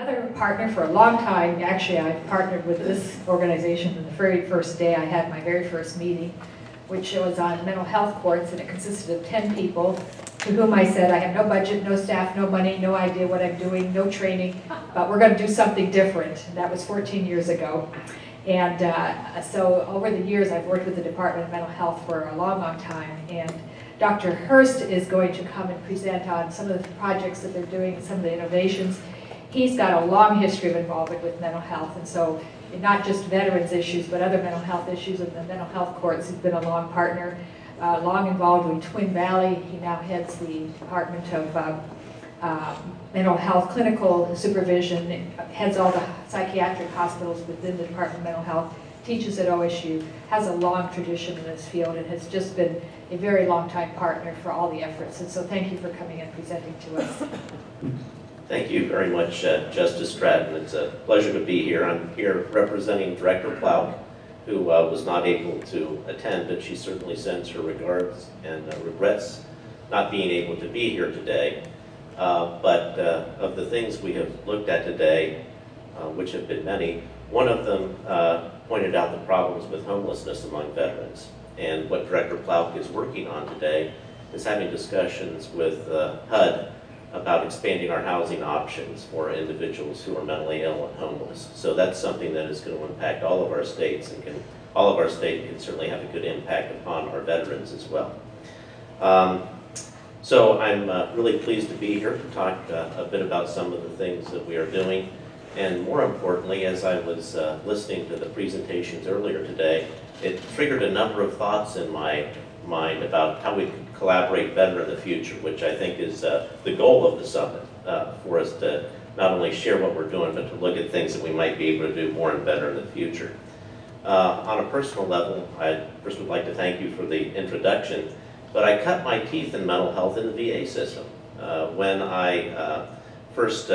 another partner for a long time. Actually, I've partnered with this organization from the very first day I had my very first meeting, which was on mental health courts, and it consisted of 10 people to whom I said, I have no budget, no staff, no money, no idea what I'm doing, no training, but we're going to do something different. And that was 14 years ago. And so over the years, I've worked with the Department of Mental Health for a long, long time. And Dr. Hurst is going to come and present on some of the projects that they're doing and some of the innovations. He's got a long history of involvement with mental health, and so not just veterans issues, but other mental health issues in the mental health courts. He's been a long partner, long involved with Twin Valley. He now heads the Department of Mental Health Clinical Supervision, heads all the psychiatric hospitals within the Department of Mental Health, teaches at OSU, has a long tradition in this field, and has just been a very long time partner for all the efforts. And so thank you for coming and presenting to us. Thank you very much, Justice Stratton. It's a pleasure to be here. I'm here representing Director Plout, who was not able to attend, but she certainly sends her regards and regrets not being able to be here today. But of the things we have looked at today, which have been many, one of them pointed out the problems with homelessness among veterans. And what Director Plout is working on today is having discussions with HUD about expanding our housing options for individuals who are mentally ill and homeless. So that's something that is going to impact all of our states, and all of our states can certainly have a good impact upon our veterans as well. So I'm really pleased to be here to talk a bit about some of the things that we are doing. And more importantly, as I was listening to the presentations earlier today, it triggered a number of thoughts in my mind about how we could collaborate better in the future, which I think is the goal of the summit, for us to not only share what we're doing, but to look at things that we might be able to do more and better in the future. On a personal level, I first would like to thank you for the introduction, but I cut my teeth in mental health in the VA system. When I first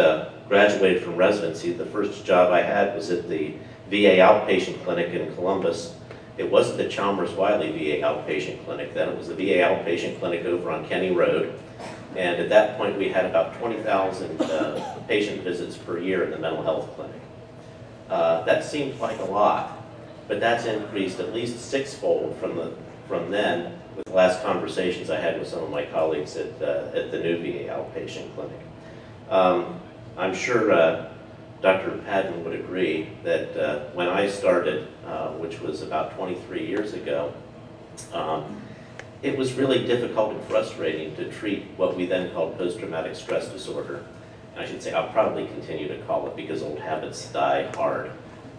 graduated from residency, the first job I had was at the VA outpatient clinic in Columbus. It wasn't the Chalmers-Wiley VA outpatient clinic then, it was the VA outpatient clinic over on Kenny Road. And at that point we had about 20,000 patient visits per year in the mental health clinic. That seemed like a lot, but that's increased at least sixfold from then with the last conversations I had with some of my colleagues at the new VA outpatient clinic. I'm sure Dr. Padden would agree that when I started, which was about 23 years ago, it was really difficult and frustrating to treat what we then called post-traumatic stress disorder. And I should say I'll probably continue to call it because old habits die hard.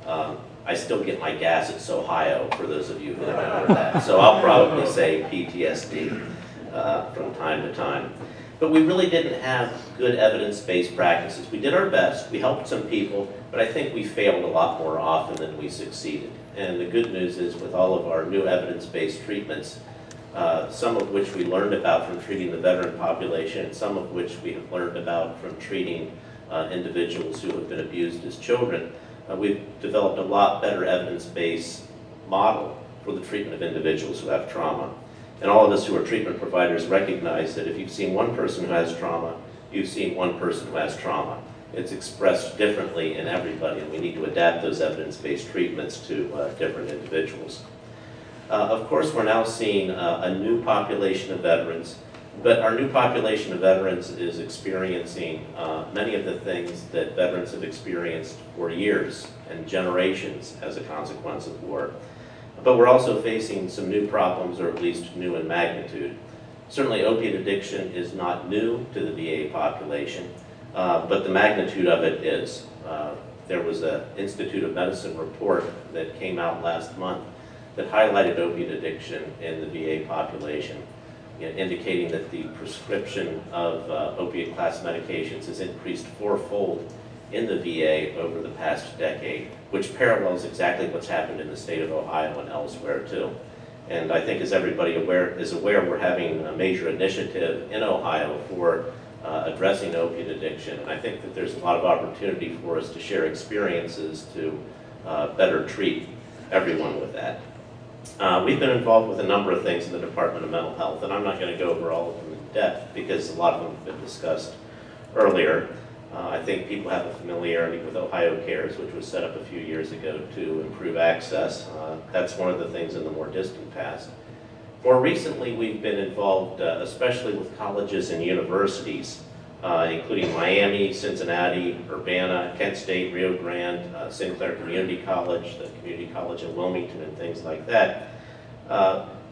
I still get my gas at Ohio, for those of you who remember that. So I'll probably say PTSD from time to time. But we really didn't have good evidence-based practices. We did our best, we helped some people, but I think we failed a lot more often than we succeeded. And the good news is with all of our new evidence-based treatments, some of which we learned about from treating the veteran population, and some of which we have learned about from treating individuals who have been abused as children, we've developed a lot better evidence-based model for the treatment of individuals who have trauma. And all of us who are treatment providers recognize that if you've seen one person who has trauma, you've seen one person who has trauma. It's expressed differently in everybody, and we need to adapt those evidence-based treatments to different individuals. Of course, we're now seeing a new population of veterans, but our new population of veterans is experiencing many of the things that veterans have experienced for years and generations as a consequence of war. But we're also facing some new problems, or at least new in magnitude. Certainly opiate addiction is not new to the VA population, but the magnitude of it is. There was an Institute of Medicine report that came out last month that highlighted opiate addiction in the VA population, indicating that the prescription of opiate class medications has increased fourfold in the VA over the past decade, which parallels exactly what's happened in the state of Ohio and elsewhere too. And I think as everybody is aware, we're having a major initiative in Ohio for addressing opiate addiction. And I think that there's a lot of opportunity for us to share experiences to better treat everyone with that. We've been involved with a number of things in the Department of Mental Health, and I'm not going to go over all of them in depth because a lot of them have been discussed earlier. I think people have a familiarity with Ohio Cares, which was set up a few years ago to improve access. That's one of the things in the more distant past. More recently, we've been involved, especially with colleges and universities, including Miami, Cincinnati, Urbana, Kent State, Rio Grande, Sinclair Community College, the Community College in Wilmington, and things like that,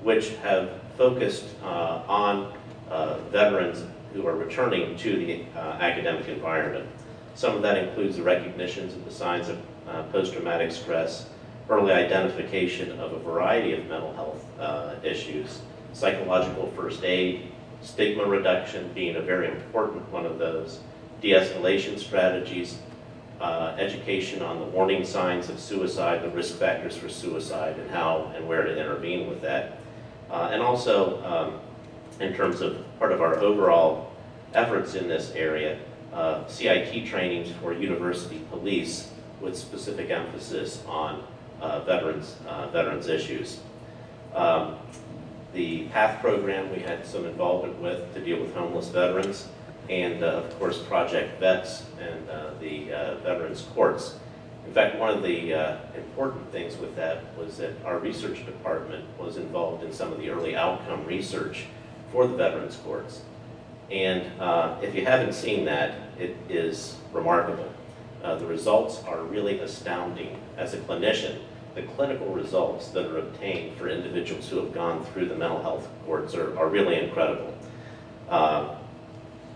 which have focused on veterans who are returning to the academic environment. Some of that includes the recognitions of the signs of post-traumatic stress, early identification of a variety of mental health issues, psychological first aid, stigma reduction being a very important one of those, de-escalation strategies, education on the warning signs of suicide, the risk factors for suicide, and how and where to intervene with that. And also, in terms of part of our overall efforts in this area, CIT trainings for university police with specific emphasis on veterans issues. The PATH program we had some involvement with to deal with homeless veterans, and of course Project Vets and the Veterans Courts. In fact, one of the important things with that was that our research department was involved in some of the early outcome research for the Veterans Courts. And if you haven't seen that, it is remarkable. The results are really astounding. As a clinician, the clinical results that are obtained for individuals who have gone through the mental health courts are really incredible,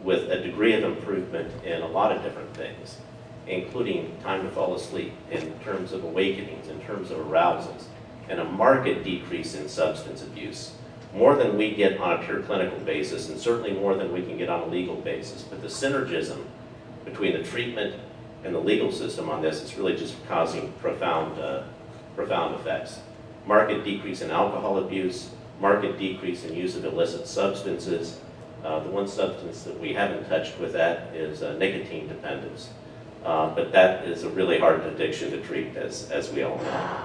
with a degree of improvement in a lot of different things, including time to fall asleep, in terms of awakenings, in terms of arousals, and a marked decrease in substance abuse. More than we get on a pure clinical basis, and certainly more than we can get on a legal basis. But the synergism between the treatment and the legal system on this is really just causing profound effects. Marked decrease in alcohol abuse, marked decrease in use of illicit substances. The one substance that we haven't touched with that is nicotine dependence. But that is a really hard addiction to treat, as we all know.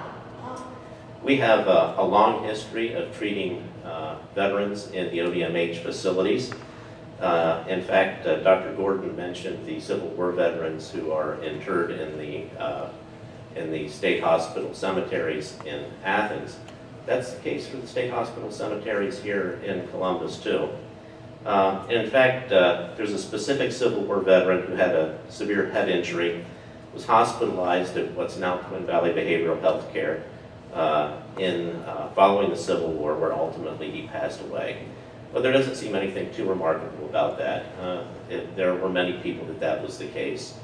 We have a long history of treating veterans in the ODMH facilities. In fact, Dr. Gordon mentioned the Civil War veterans who are interred in the state hospital cemeteries in Athens. That's the case for the state hospital cemeteries here in Columbus, too. In fact, there's a specific Civil War veteran who had a severe head injury, was hospitalized at what's now Twin Valley Behavioral Health Care following the Civil War, where ultimately he passed away. But there doesn't seem anything too remarkable about that. There were many people that was the case.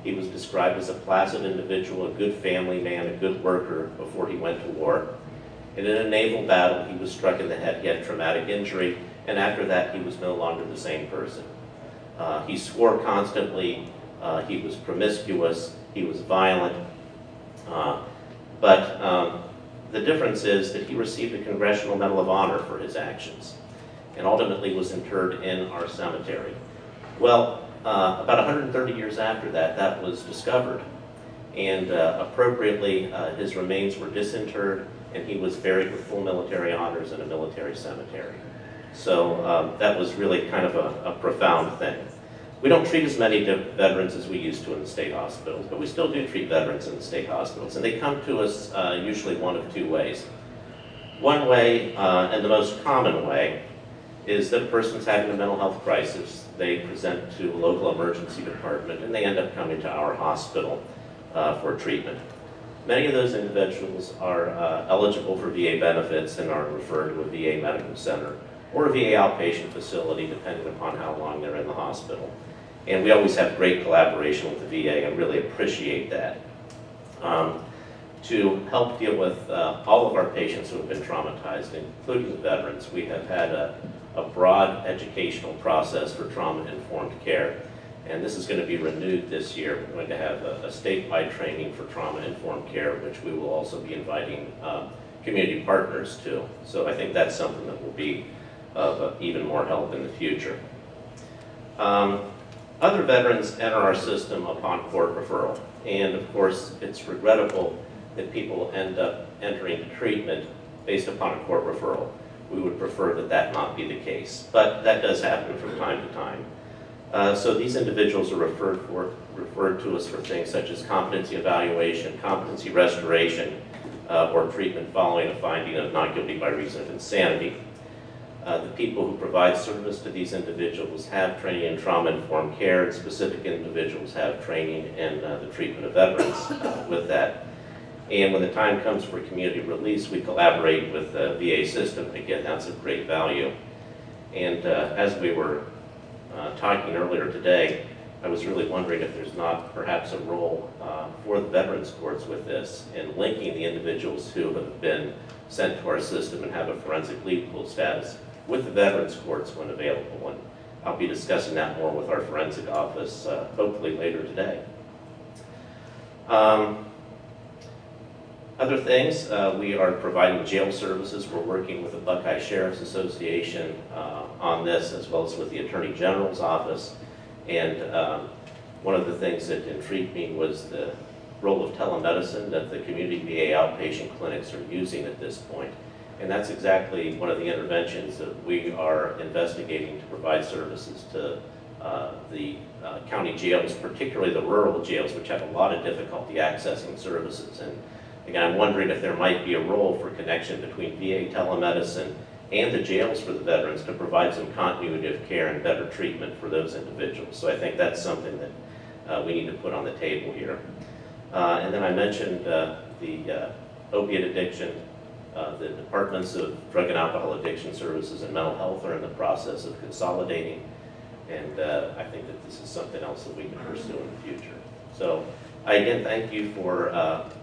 He was described as a placid individual, a good family man, a good worker before he went to war. And in a naval battle, he was struck in the head. He had traumatic injury, and after that, he was no longer the same person. He swore constantly. He was promiscuous. He was violent. But the difference is that he received a Congressional Medal of Honor for his actions, and ultimately was interred in our cemetery. Well, about 130 years after that, that was discovered, and appropriately his remains were disinterred, and he was buried with full military honors in a military cemetery. So that was really kind of a profound thing. We don't treat as many veterans as we used to in the state hospitals, but we still do treat veterans in the state hospitals, and they come to us usually one of two ways. One way, and the most common way, is that a person's having a mental health crisis. They present to a local emergency department, and they end up coming to our hospital for treatment. Many of those individuals are eligible for VA benefits and are referred to a VA medical center or a VA outpatient facility, depending upon how long they're in the hospital. And we always have great collaboration with the VA. I really appreciate that. To help deal with all of our patients who have been traumatized, including the veterans, we have had a broad educational process for trauma-informed care. And this is going to be renewed this year. We're going to have a statewide training for trauma-informed care, which we will also be inviting community partners to. So I think that's something that will be of even more help in the future. Other veterans enter our system upon court referral. And of course, it's regrettable that people end up entering treatment based upon a court referral. We would prefer that that not be the case, but that does happen from time to time. So these individuals are referred to us for things such as competency evaluation, competency restoration, or treatment following a finding of not guilty by reason of insanity. The people who provide service to these individuals have training in trauma-informed care, and specific individuals have training in the treatment of veterans with that. And when the time comes for community release, we collaborate with the VA system. Again, that's of great value. And as we were talking earlier today, I was really wondering if there's not perhaps a role for the veterans courts with this in linking the individuals who have been sent to our system and have a forensic legal status with the veterans courts when available. And I'll be discussing that more with our forensic office hopefully later today. Other things, we are providing jail services. We're working with the Buckeye Sheriff's Association on this, as well as with the Attorney General's office. And one of the things that intrigued me was the role of telemedicine that the community VA outpatient clinics are using at this point. And that's exactly one of the interventions that we are investigating to provide services to the county jails, particularly the rural jails, which have a lot of difficulty accessing services. And again, I'm wondering if there might be a role for connection between VA telemedicine and the jails for the veterans to provide some continuity of care and better treatment for those individuals. So I think that's something that we need to put on the table here. And then I mentioned the opiate addiction. The departments of drug and alcohol addiction services and mental health are in the process of consolidating. And I think that this is something else that we can pursue in the future. So I again thank you for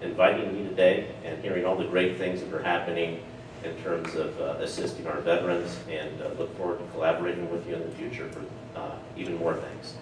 inviting me today and hearing all the great things that are happening in terms of assisting our veterans, and look forward to collaborating with you in the future for even more things.